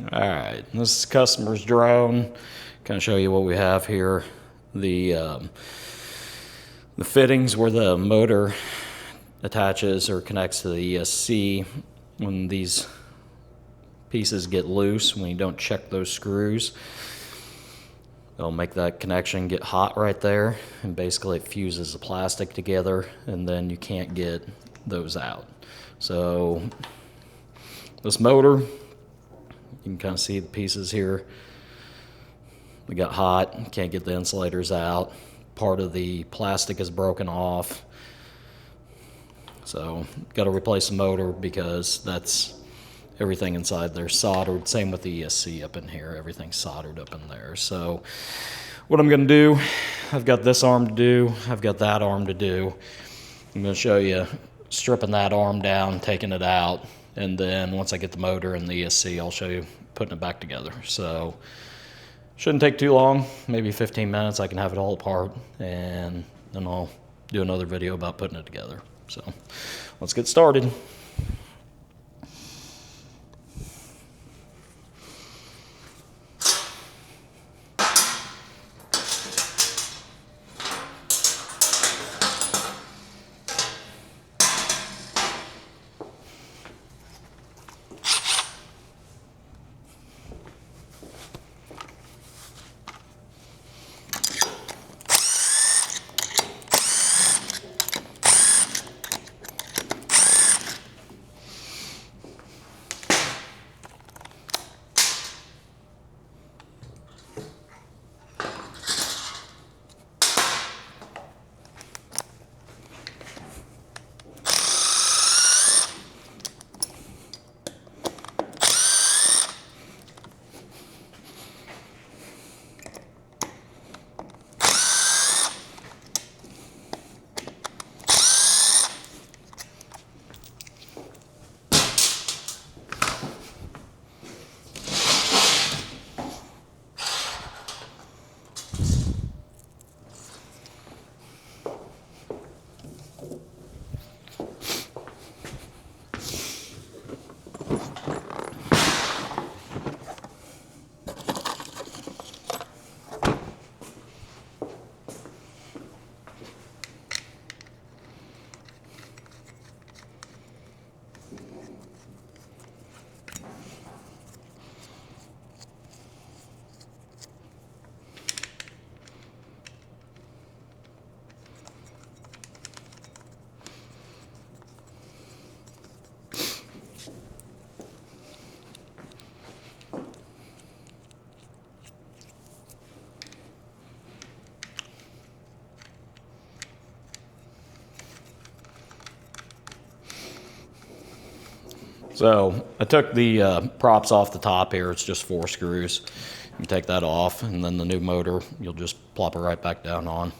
Alright, this is customer's drone. Kind of show you what we have here. The fittings where the motor attaches or connects to the ESC. When these pieces get loose, when you don't check those screws, they'll make that connection get hot right there, and basically it fuses the plastic together, and then you can't get those out. So this motor, you can kind of see the pieces here. They got hot, can't get the insulators out. Part of the plastic is broken off. So got to replace the motor because that's everything inside there soldered. Same with the ESC up in here, everything's soldered up in there. So what I'm gonna do, I've got this arm to do, I've got that arm to do. I'm gonna show you stripping that arm down, taking it out, and then once I get the motor and the ESC, I'll show you putting it back together. So shouldn't take too long, maybe 15 minutes. I can have it all apart, and then I'll do another video about putting it together. So let's get started. So I took the props off the top here. It's just 4 screws. You take that off, and then the new motor, you'll just plop it right back down on.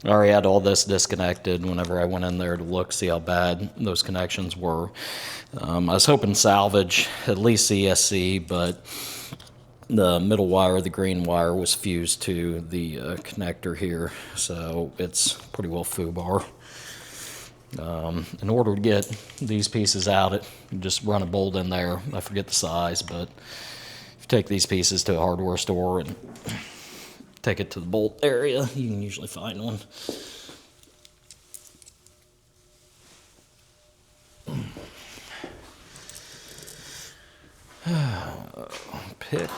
I already had all this disconnected whenever I went in there to look, see how bad those connections were. I was hoping salvage at least the ESC, but the middle wire, the green wire, was fused to the connector here, so it's pretty well foobar. In order to get these pieces out, you just run a bolt in there. I forget the size, but if you take these pieces to a hardware store and take it to the bolt area, you can usually find one. Pick.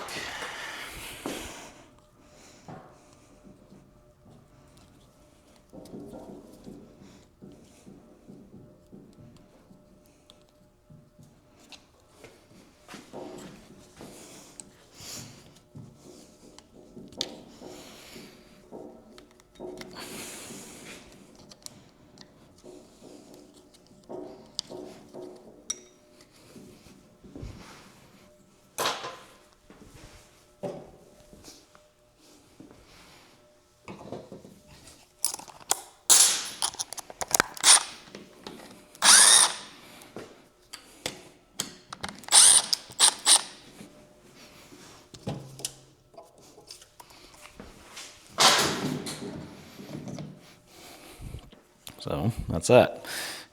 So that's that.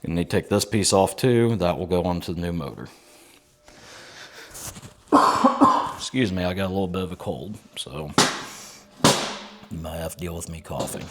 You need to take this piece off too. That will go onto the new motor. Excuse me, I got a little bit of a cold, so you might have to deal with me coughing.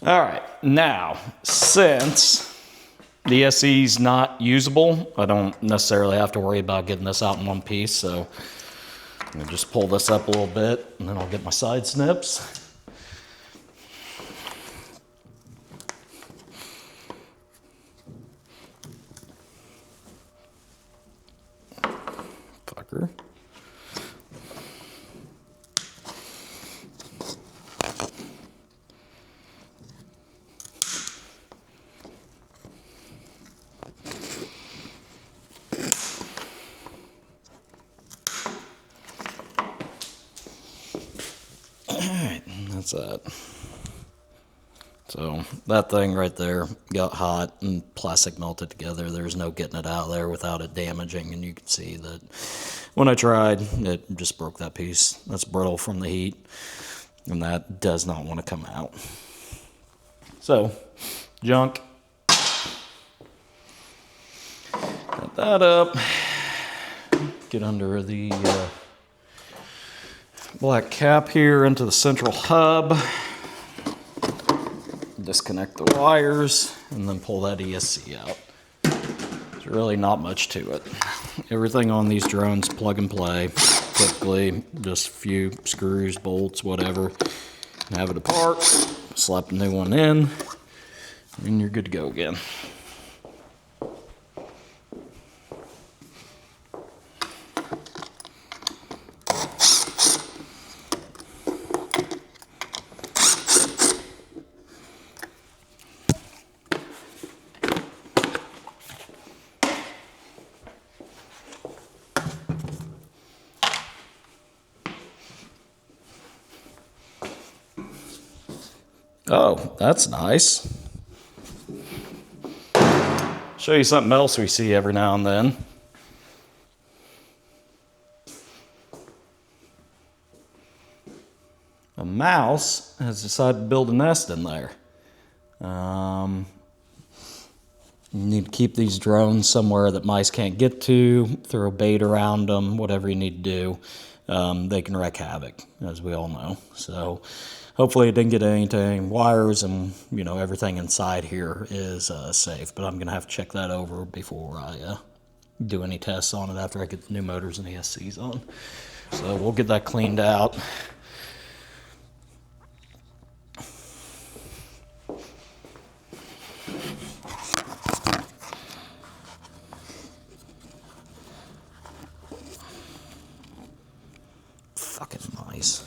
All right, now, since the ESC is not usable, I don't necessarily have to worry about getting this out in one piece, so I'm gonna just pull this up a little bit, and then I'll get my side snips. Fucker. That's that. So that thing right there got hot and plastic melted together. There's no getting it out of there without it damaging, and you can see that when I tried, it just broke that piece. That's brittle from the heat, and that does not want to come out. So, junk. Got that up. Get under the black cap here into the central hub. Disconnect the wires and then pull that ESC out. There's really not much to it. Everything on these drones plug and play. Typically just a few screws, bolts, whatever. Have it apart, slap a new one in, and you're good to go again. Oh, that's nice. Show you something else we see every now and then. A mouse has decided to build a nest in there. You need to keep these drones somewhere that mice can't get to, throw bait around them, whatever you need to do. They can wreak havoc, as we all know. So hopefully it didn't get anything, wires, and everything inside here is safe. But I'm going to have to check that over before I do any tests on it after I get the new motors and ESCs on. So we'll get that cleaned out. Fucking mice.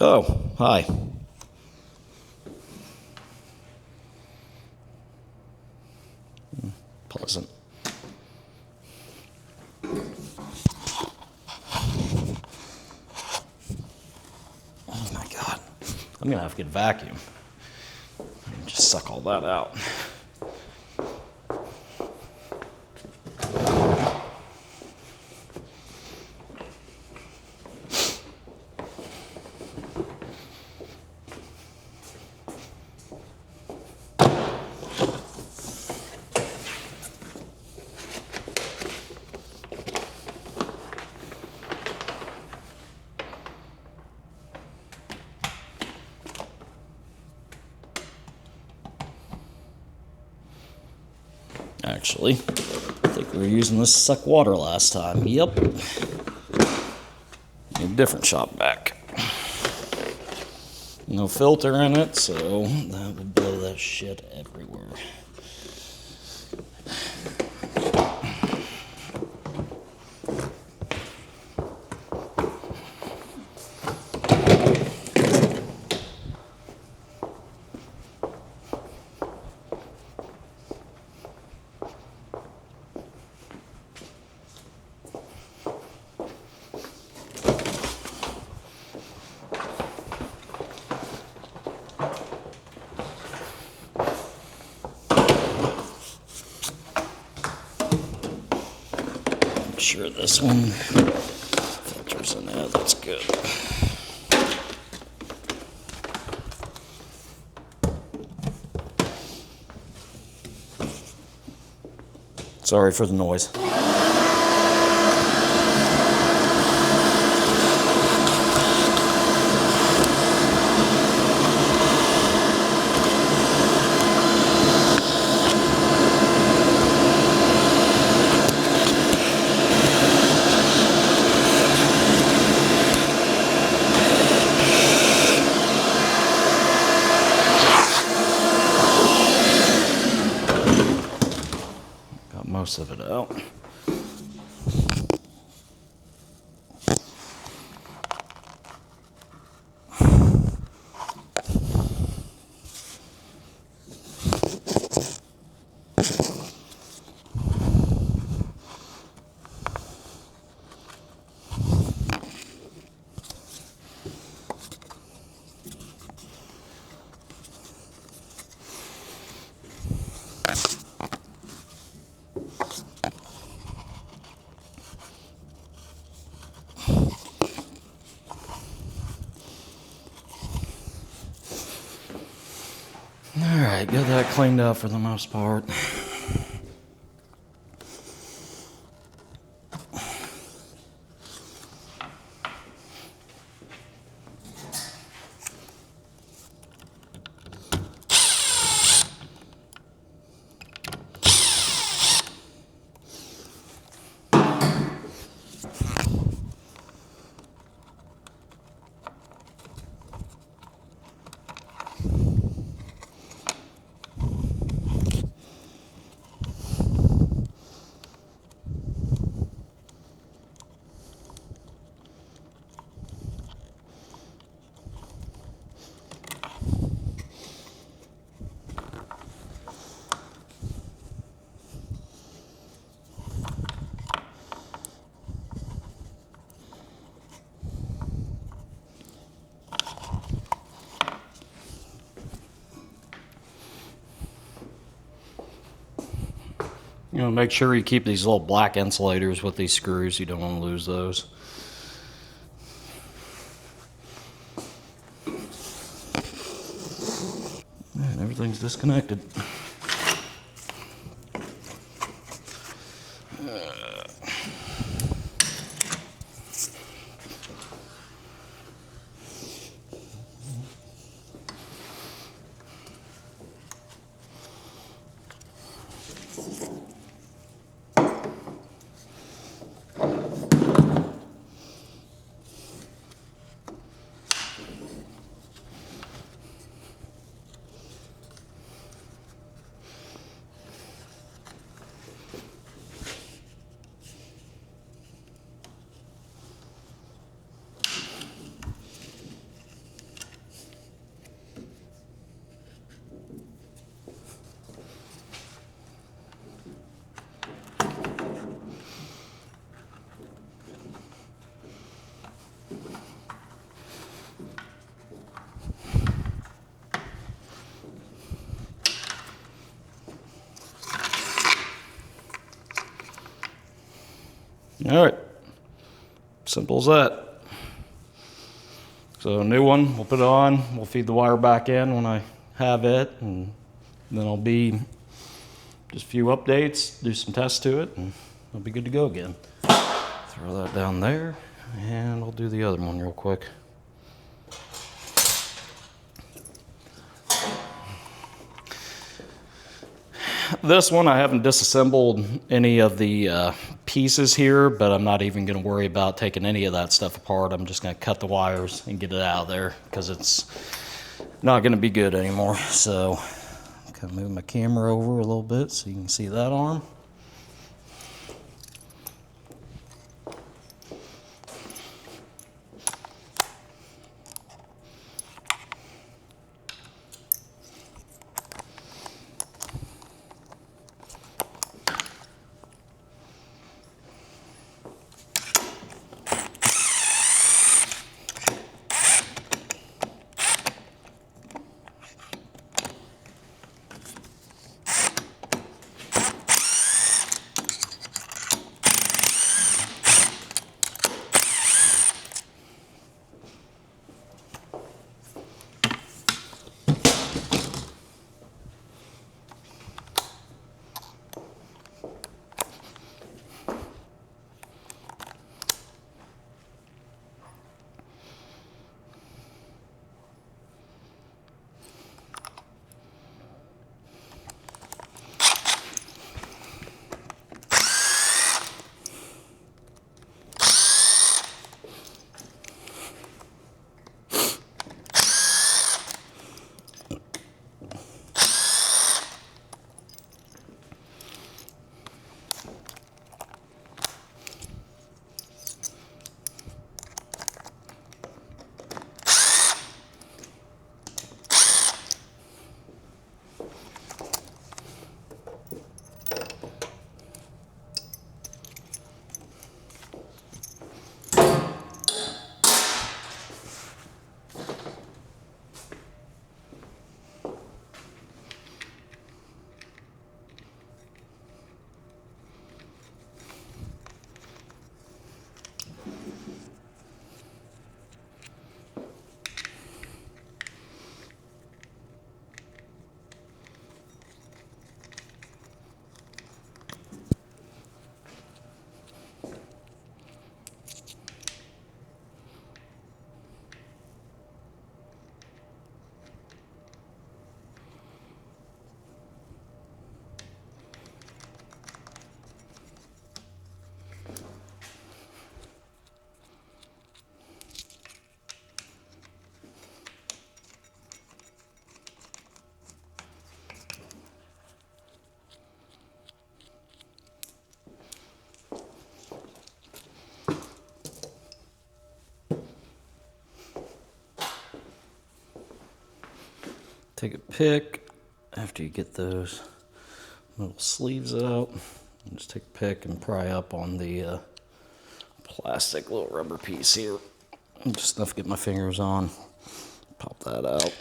Oh, hi. Pleasant. Oh my God. I'm gonna have to get a vacuum. Just suck all that out. Actually, I think we were using this to suck water last time. Yep. Need a different shop vac. No filter in it, so that would blow that shit everywhere. Sure this one filters in there, that's good. Sorry for the noise. Most of it out. Alright, get that cleaned up for the most part. You know, make sure you keep these little black insulators with these screws. You don't want to lose those. And everything's disconnected. All right, simple as that. So new one, we'll put it on, we'll feed the wire back in when I have it, and then I'll be just a few updates, do some tests to it, and I'll be good to go again. Throw that down there, and I'll do the other one real quick. this one I haven't disassembled any of the pieces here, but I'm not even going to worry about taking any of that stuff apart. I'm just going to cut the wires and get it out of there because it's not going to be good anymore. So I'm going to move my camera over a little bit so you can see that arm. Take a pick after you get those little sleeves out. And just take a pick and pry up on the plastic little rubber piece here. Just enough to get my fingers on. Pop that out.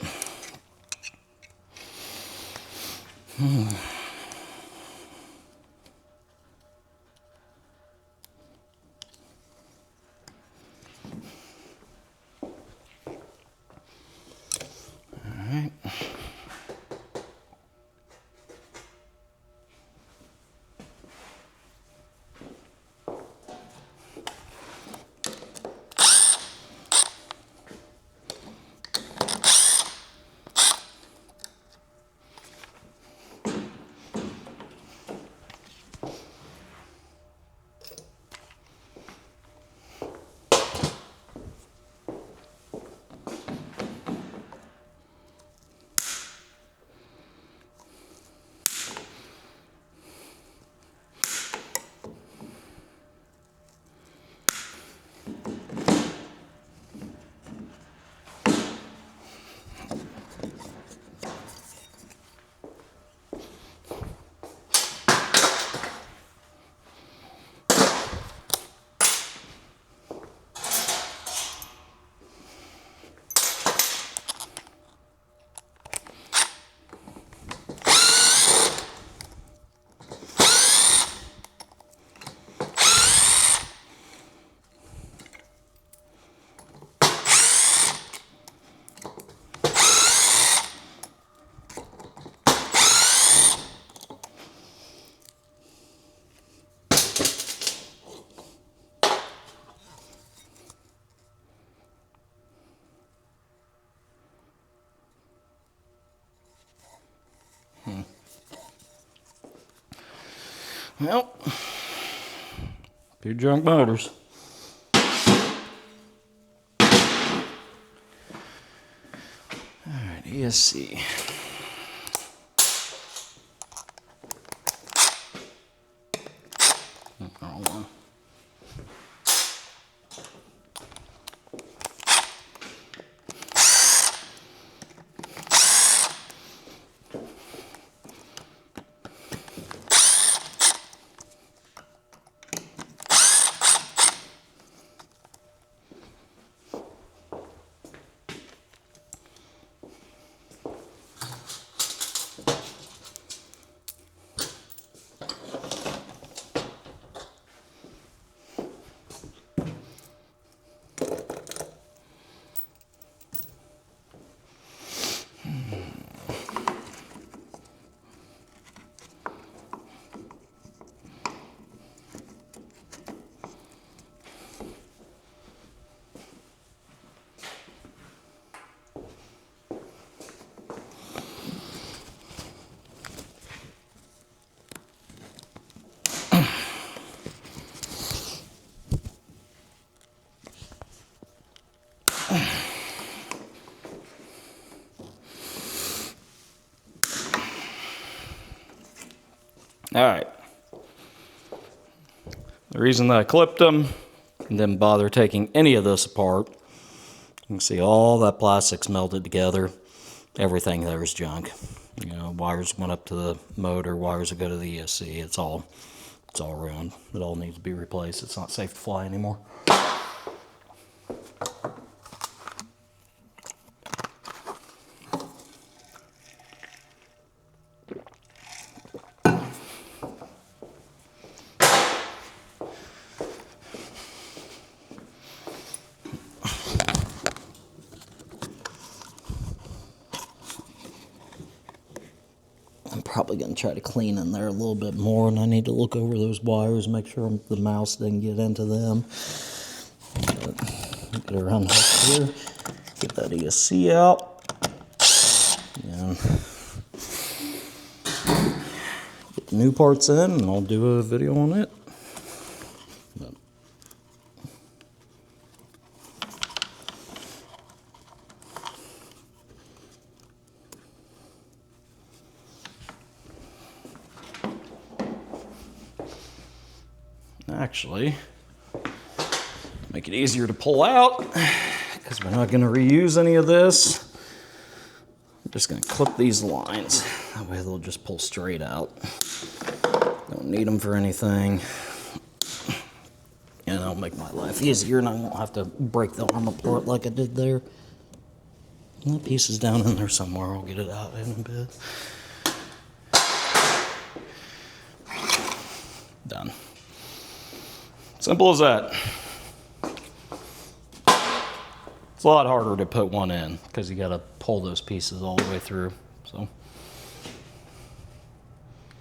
Alright. Well, two junk motors. Alright, ESC. Wrong one. All right. The reason that I clipped them and didn't bother taking any of this apart, you can see all that plastic's melted together. Everything there is junk. You know, wires went up to the motor, wires that go to the ESC. It's all ruined. It all needs to be replaced. It's not safe to fly anymore. I'm probably going to try to clean in there a little bit more, and I need to look over those wires, make sure the mouse didn't get into them. But get around here, get that ESC out, and get the new parts in, and I'll do a video on it. But actually, make it easier to pull out, because we're not going to reuse any of this. I'm just going to clip these lines. That way they'll just pull straight out. Don't need them for anything. And it'll make my life easier, and I won't have to break the arm apart like I did there. And that piece is down in there somewhere. I'll get it out in a bit. Done. Simple as that. It's a lot harder to put one in because you got to pull those pieces all the way through. So.